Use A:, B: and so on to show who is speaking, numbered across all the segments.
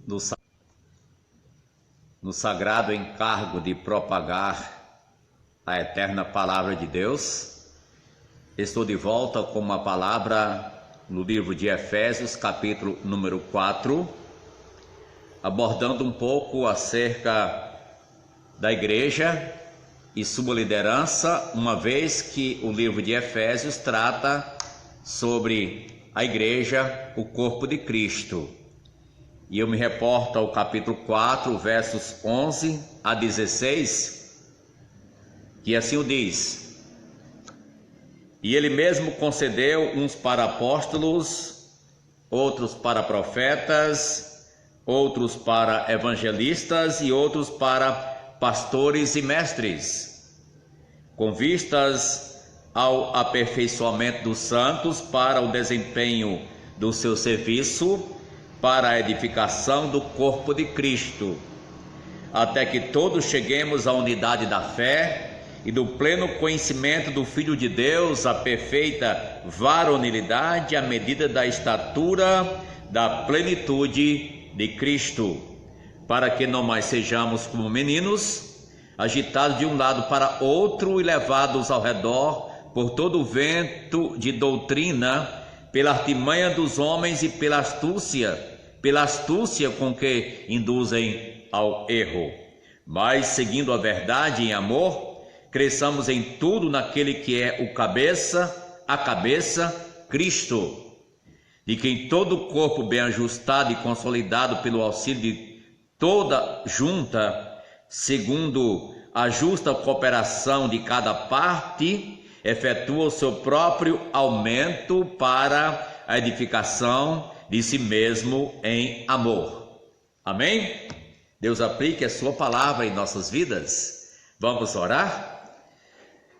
A: no sagrado encargo de propagar a eterna palavra de Deus. Estou de volta com uma palavra no livro de Efésios, capítulo número 4, abordando um pouco acerca da igreja e sua liderança, uma vez que o livro de Efésios trata sobre a igreja, o corpo de Cristo. E eu me reporto ao capítulo 4, versos 11 a 16, que assim o diz: E ele mesmo concedeu uns para apóstolos, outros para profetas, outros para evangelistas e outros para pastores e mestres, com vistas ao aperfeiçoamento dos santos para o desempenho do seu serviço, para a edificação do corpo de Cristo, até que todos cheguemos à unidade da fé e do pleno conhecimento do Filho de Deus, à perfeita varonilidade, à medida da estatura da plenitude de Cristo, para que não mais sejamos como meninos, agitados de um lado para outro e levados ao redor por todo o vento de doutrina, pela artimanha dos homens e pela astúcia com que induzem ao erro. Mas, seguindo a verdade em amor, cresçamos em tudo naquele que é a cabeça, Cristo, de quem todo o corpo bem ajustado e consolidado pelo auxílio de toda junta, segundo a justa cooperação de cada parte, efetua o seu próprio aumento para a edificação de si mesmo em amor. Amém? Deus aplique a sua palavra em nossas vidas. Vamos orar?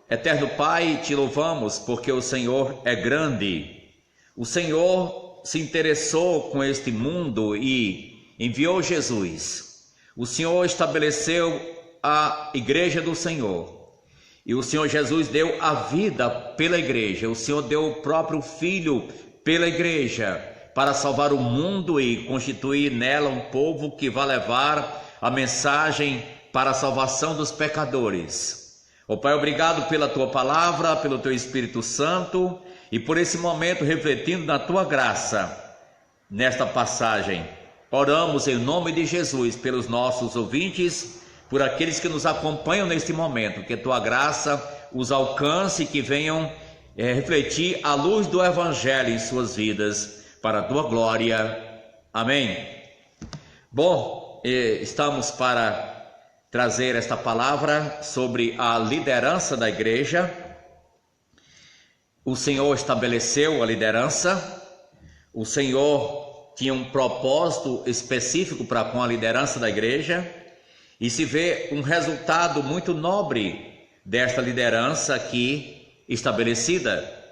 A: Eterno Pai, te louvamos porque o Senhor é grande. O Senhor se interessou com este mundo e enviou Jesus. O Senhor estabeleceu a igreja do Senhor. E o Senhor Jesus deu a vida pela igreja. O Senhor deu o próprio Filho pela igreja, para salvar o mundo e constituir nela um povo que vai levar a mensagem para a salvação dos pecadores. Ó Pai, obrigado pela Tua palavra, pelo Teu Espírito Santo e por esse momento refletindo na Tua graça nesta passagem. Oramos em nome de Jesus pelos nossos ouvintes, por aqueles que nos acompanham neste momento, que Tua graça os alcance e que venham refletir a luz do Evangelho em suas vidas, para a Tua glória. Amém. Bom, estamos para trazer esta palavra sobre a liderança da igreja. O Senhor estabeleceu a liderança, o Senhor tinha um propósito específico para com a liderança da igreja, e se vê um resultado muito nobre desta liderança aqui estabelecida.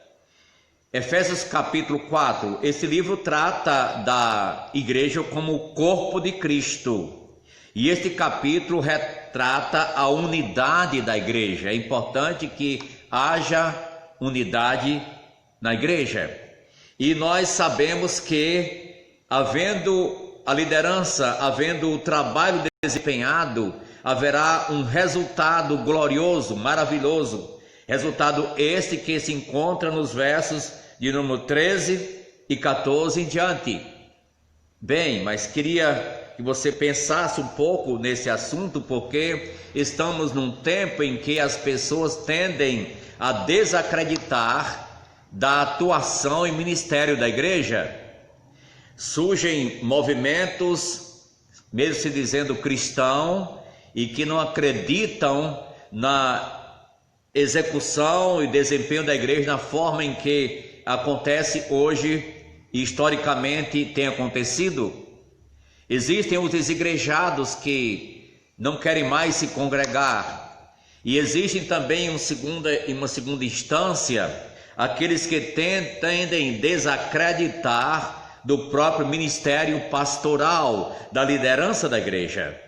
A: Efésios capítulo 4, esse livro trata da igreja como o corpo de Cristo. E este capítulo retrata a unidade da igreja. É importante que haja unidade na igreja. E nós sabemos que, havendo a liderança, havendo o trabalho desempenhado, haverá um resultado glorioso, maravilhoso. Resultado este que se encontra nos versos de número 13 e 14 em diante. Bem, mas queria que você pensasse um pouco nesse assunto, porque estamos num tempo em que as pessoas tendem a desacreditar da atuação e ministério da igreja. Surgem movimentos, mesmo se dizendo cristão, e que não acreditam na execução e desempenho da igreja na forma em que acontece hoje e historicamente tem acontecido. Existem os desigrejados que não querem mais se congregar, e existem também em uma segunda instância aqueles que tendem a desacreditar do próprio ministério pastoral, da liderança da igreja.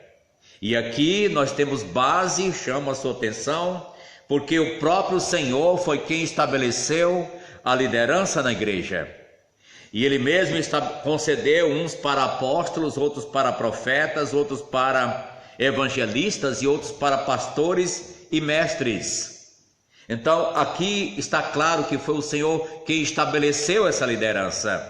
A: E aqui nós temos base, chamo a sua atenção, porque o próprio Senhor foi quem estabeleceu a liderança na igreja. E ele mesmo concedeu uns para apóstolos, outros para profetas, outros para evangelistas e outros para pastores e mestres. Então aqui está claro que foi o Senhor quem estabeleceu essa liderança.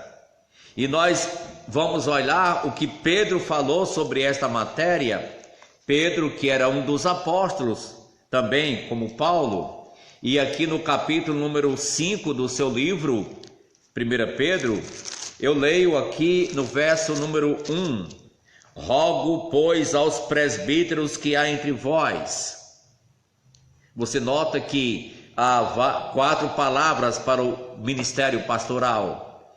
A: E nós vamos olhar o que Pedro falou sobre esta matéria. Pedro, que era um dos apóstolos, também como Paulo, e aqui no capítulo número 5 do seu livro, 1 Pedro, eu leio aqui no verso número 1: rogo, pois, aos presbíteros que há entre vós. Você nota que há 4 palavras para o ministério pastoral: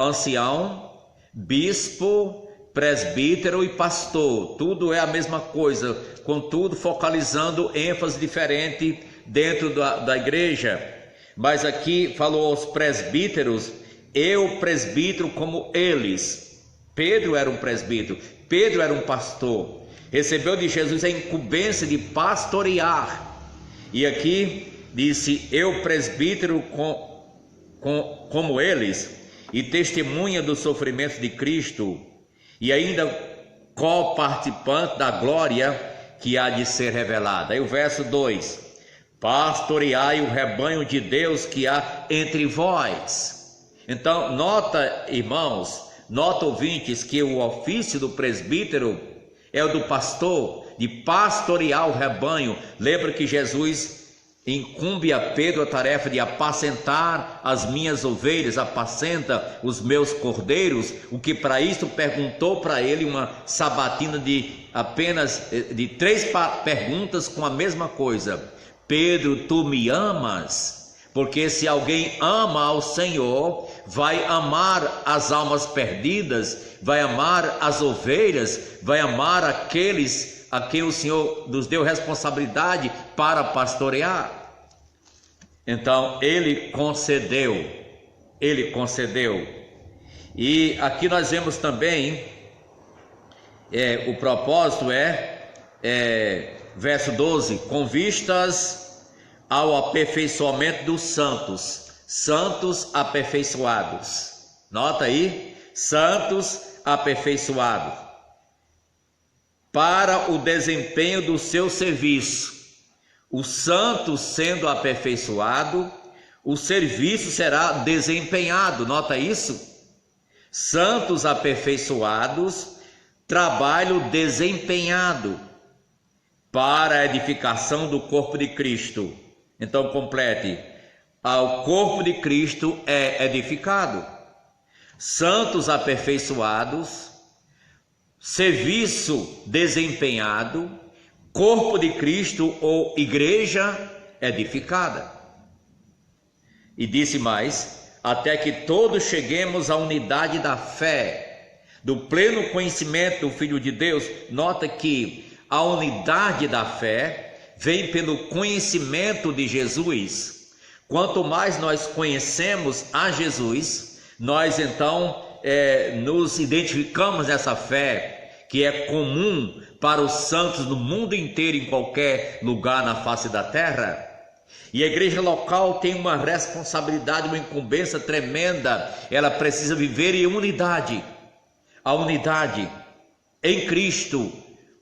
A: ancião, bispo, presbítero e pastor. Tudo é a mesma coisa, contudo focalizando ênfase diferente dentro da igreja. Mas aqui falou aos presbíteros, eu presbítero como eles. Pedro era um presbítero, Pedro era um pastor, recebeu de Jesus a incumbência de pastorear. E aqui disse, eu presbítero como eles, e testemunha dos sofrimentos de Cristo, e ainda co-participante da glória que há de ser revelada. Aí o verso 2: pastoreai o rebanho de Deus que há entre vós. Então nota, irmãos, nota, ouvintes, que o ofício do presbítero é o do pastor, de pastorear o rebanho. Lembra que Jesus incumbe a Pedro a tarefa de apacentar as minhas ovelhas, apacenta os meus cordeiros, o que para isso perguntou para ele uma sabatina de apenas de 3 perguntas com a mesma coisa: Pedro, tu me amas? Porque se alguém ama ao Senhor, vai amar as almas perdidas, vai amar as ovelhas, vai amar aqueles a quem o Senhor nos deu responsabilidade para pastorear. Então ele concedeu. E aqui nós vemos também, o propósito verso 12, com vistas ao aperfeiçoamento dos santos aperfeiçoados. Nota aí, santos aperfeiçoados, para o desempenho do seu serviço. O santo sendo aperfeiçoado, o serviço será desempenhado. Nota isso? Santos aperfeiçoados, trabalho desempenhado para a edificação do corpo de Cristo. Então complete: ao corpo de Cristo é edificado. Santos aperfeiçoados, serviço desempenhado, corpo de Cristo ou igreja edificada. E disse mais: até que todos cheguemos à unidade da fé, do pleno conhecimento do Filho de Deus. Nota que a unidade da fé vem pelo conhecimento de Jesus. Quanto mais nós conhecemos a Jesus, nós então nos identificamos nessa fé que é comum para os santos no mundo inteiro, em qualquer lugar na face da terra. E a igreja local tem uma responsabilidade, uma incumbência tremenda. Ela precisa viver em unidade, a unidade em Cristo,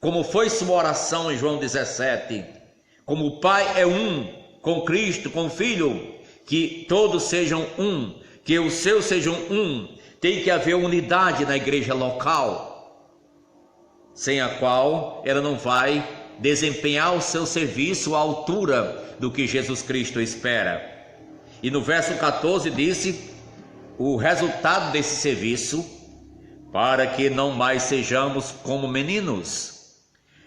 A: como foi sua oração em João 17, como o Pai é um com Cristo, com o Filho, que todos sejam um, que os seus sejam um. Tem que haver unidade na igreja local, sem a qual ela não vai desempenhar o seu serviço à altura do que Jesus Cristo espera. E no verso 14 disse o resultado desse serviço: para que não mais sejamos como meninos,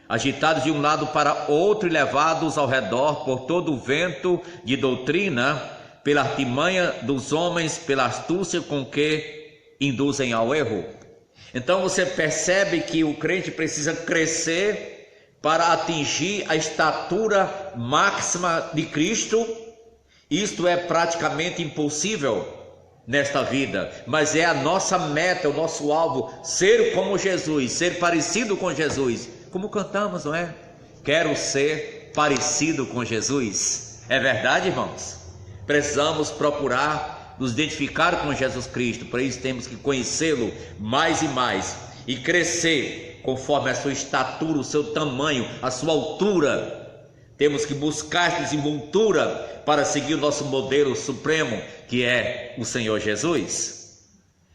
A: agitados de um lado para outro e levados ao redor por todo o vento de doutrina, pela artimanha dos homens, pela astúcia com que induzem ao erro. Então você percebe que o crente precisa crescer para atingir a estatura máxima de Cristo. Isto é praticamente impossível nesta vida, mas é a nossa meta, o nosso alvo, ser como Jesus, ser parecido com Jesus, como cantamos, não é? Quero ser parecido com Jesus. É verdade, irmãos? Precisamos procurar nos identificar com Jesus Cristo. Por isso temos que conhecê-lo mais e mais e crescer conforme a sua estatura, o seu tamanho, a sua altura. Temos que buscar essa desenvoltura para seguir o nosso modelo supremo, que é o Senhor Jesus.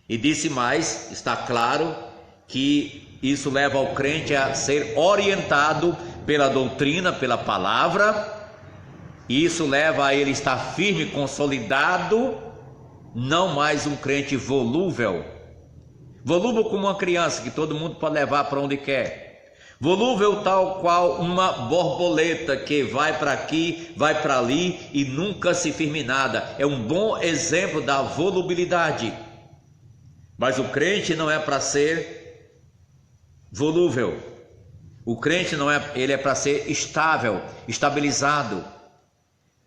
A: E disse mais, está claro que isso leva ao crente a ser orientado pela doutrina, pela palavra, e isso leva a ele estar firme, consolidado, não mais um crente volúvel como uma criança que todo mundo pode levar para onde quer, volúvel tal qual uma borboleta que vai para aqui, vai para ali e nunca se firme em nada. É um bom exemplo da volubilidade. Mas o crente não é para ser volúvel. O crente não é, ele é para ser estável, estabilizado,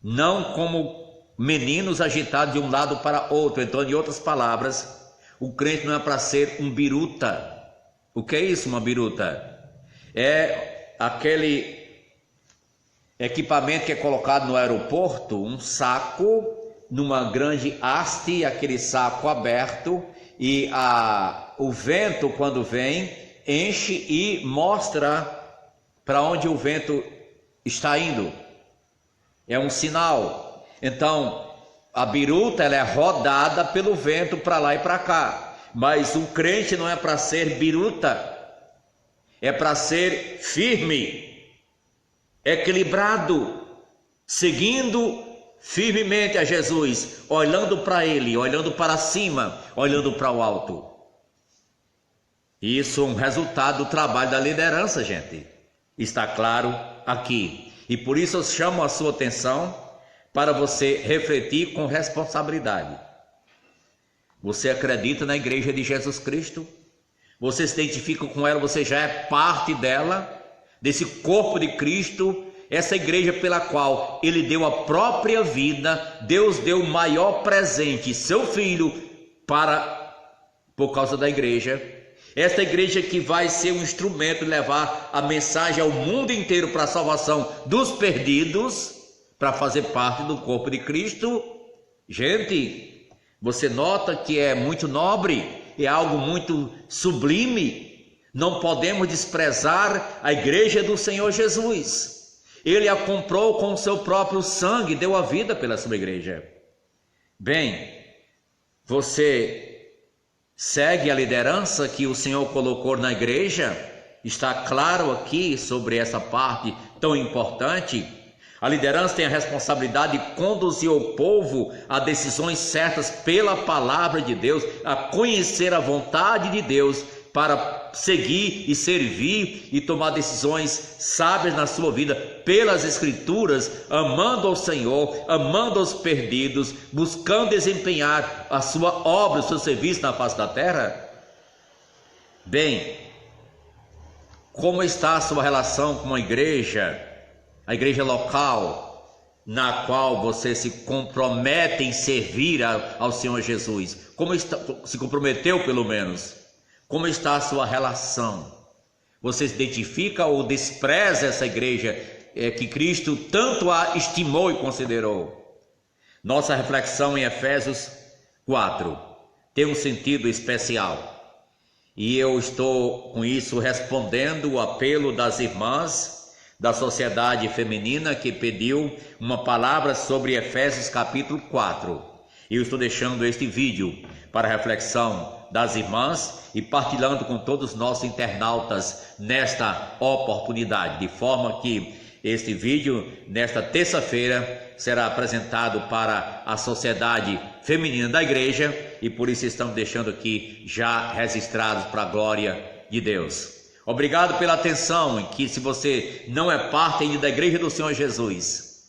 A: não como meninos agitados de um lado para outro. Então, em outras palavras, o crente não é para ser um biruta. O que é isso, uma biruta? É aquele equipamento que é colocado no aeroporto, um saco numa grande haste, aquele saco aberto, e o vento, quando vem, enche e mostra para onde o vento está indo. É um sinal. Então, a biruta, ela é rodada pelo vento para lá e para cá. Mas o crente não é para ser biruta, é para ser firme, equilibrado, seguindo firmemente a Jesus, olhando para Ele, olhando para cima, olhando para o alto. Isso é um resultado do trabalho da liderança, gente. Está claro aqui. E por isso eu chamo a sua atenção para você refletir com responsabilidade. Você acredita na igreja de Jesus Cristo? Você se identifica com ela, você já é parte dela, desse corpo de Cristo, essa igreja pela qual Ele deu a própria vida. Deus deu o maior presente, seu Filho, por causa da igreja. Esta igreja que vai ser um instrumento de levar a mensagem ao mundo inteiro para a salvação dos perdidos, para fazer parte do corpo de Cristo. Gente, você nota que é muito nobre, é algo muito sublime. Não podemos desprezar a igreja do Senhor Jesus. Ele a comprou com o seu próprio sangue, deu a vida pela sua igreja. Bem, você segue a liderança que o Senhor colocou na igreja? Está claro aqui sobre essa parte tão importante. A liderança tem a responsabilidade de conduzir o povo a decisões certas pela palavra de Deus, a conhecer a vontade de Deus para seguir e servir e tomar decisões sábias na sua vida pelas Escrituras, amando ao Senhor, amando aos perdidos, buscando desempenhar a sua obra, o seu serviço na face da terra. Bem, como está a sua relação com a igreja local, na qual você se compromete em servir ao Senhor Jesus? Como se comprometeu, pelo menos? Como está a sua relação? Você se identifica ou despreza essa igreja que Cristo tanto a estimou e considerou? Nossa reflexão em Efésios 4 tem um sentido especial. E eu estou com isso respondendo o apelo das irmãs da sociedade feminina que pediu uma palavra sobre Efésios capítulo 4. E eu estou deixando este vídeo para reflexão das irmãs e partilhando com todos os nossos internautas nesta oportunidade, de forma que este vídeo, nesta terça-feira, será apresentado para a sociedade feminina da igreja, e por isso estamos deixando aqui já registrados para a glória de Deus. Obrigado pela atenção, que se você não é parte ainda da igreja do Senhor Jesus,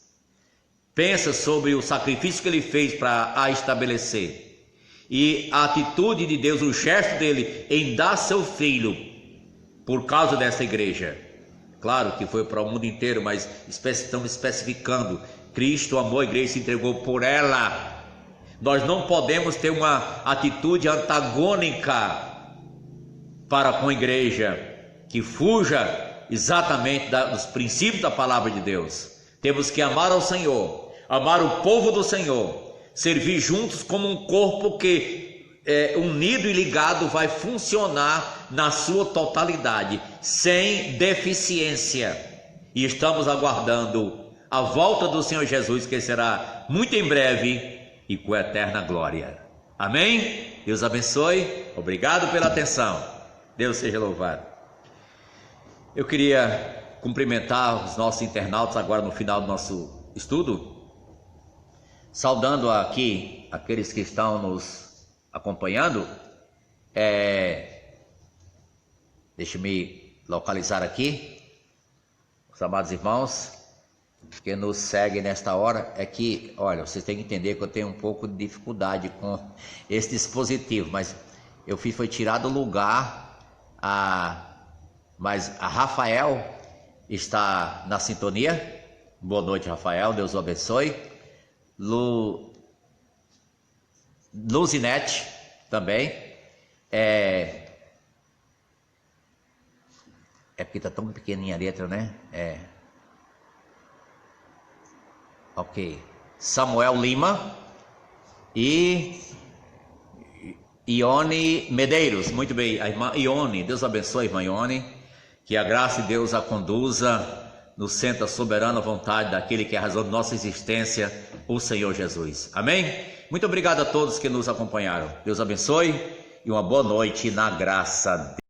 A: pensa sobre o sacrifício que Ele fez para a estabelecer, e a atitude de Deus, o gesto dele em dar seu filho por causa dessa igreja. Claro que foi para o mundo inteiro, mas estamos especificando: Cristo amou a igreja e se entregou por ela. Nós não podemos ter uma atitude antagônica para com a igreja, que fuja exatamente dos princípios da palavra de Deus. Temos que amar ao Senhor, amar o povo do Senhor, servir juntos como um corpo que unido e ligado vai funcionar na sua totalidade, sem deficiência. E estamos aguardando a volta do Senhor Jesus, que será muito em breve e com eterna glória. Amém? Deus abençoe. Obrigado pela atenção. Deus seja louvado. Eu queria cumprimentar os nossos internautas agora no final do nosso estudo, saudando aqui aqueles que estão nos acompanhando. Deixe-me localizar aqui os amados irmãos que nos seguem nesta hora. É que, olha, vocês têm que entender que eu tenho um pouco de dificuldade com esse dispositivo, mas eu foi tirado o lugar, mas a Rafael está na sintonia. Boa noite, Rafael, Deus o abençoe. Luzinete também. Porque está tão pequenininha a letra, né? Ok. Samuel Lima e Ione Medeiros. Muito bem, a irmã Ione. Deus abençoe, irmã Ione. Que a graça de Deus a conduza no centro da soberana vontade daquele que é a razão de nossa existência, o Senhor Jesus. Amém? Muito obrigado a todos que nos acompanharam. Deus abençoe e uma boa noite na graça de